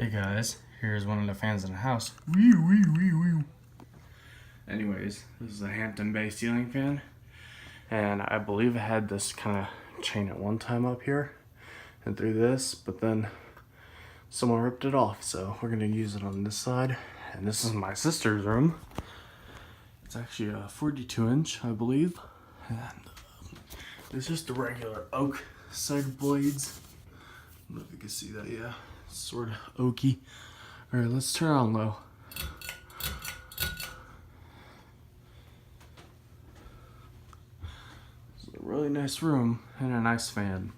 Hey guys, here's one of the fans in the house. Anyways, this is a Hampton based ceiling fan, and I believe I had this kind of chain at one time up here and through this, but then someone ripped it off, so we're gonna use it on this side. And this is my sister's room. It's actually a 42-inch, I believe, and it's just the regular oak side blades. I don't know if you can see that, yeah. Sort of oaky. Alright, let's turn on low. It's a really nice room and a nice fan.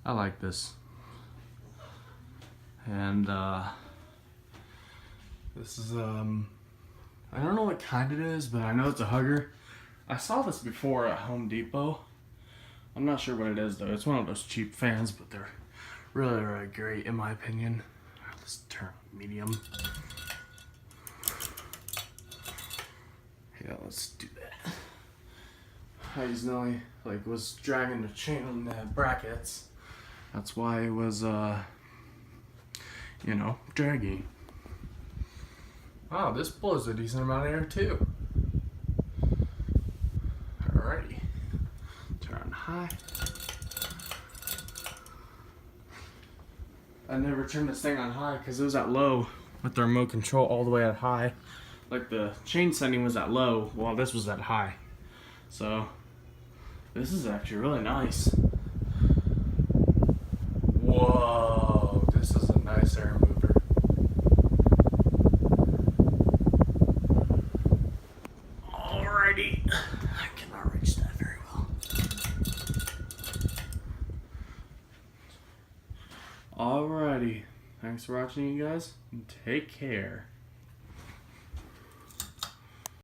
I like this. And this is I don't know what kind it is, but I know it's a hugger. I saw this before at Home Depot. I'm not sure what it is though. It's one of those cheap fans, but they're really, really great in my opinion. Let's turn on medium. Yeah, let's do that. I usually was dragging the chain on the brackets. That's why it was draggy. Wow, this blows a decent amount of air too. Alrighty. Turn on high. I never turned this thing on high because it was at low with the remote control all the way at high. Like the chain setting was at low while this was at high. So this is actually really nice. Whoa, this is a nice air mover. Alrighty, I cannot reach that very well. Alrighty, thanks for watching, you guys, and take care.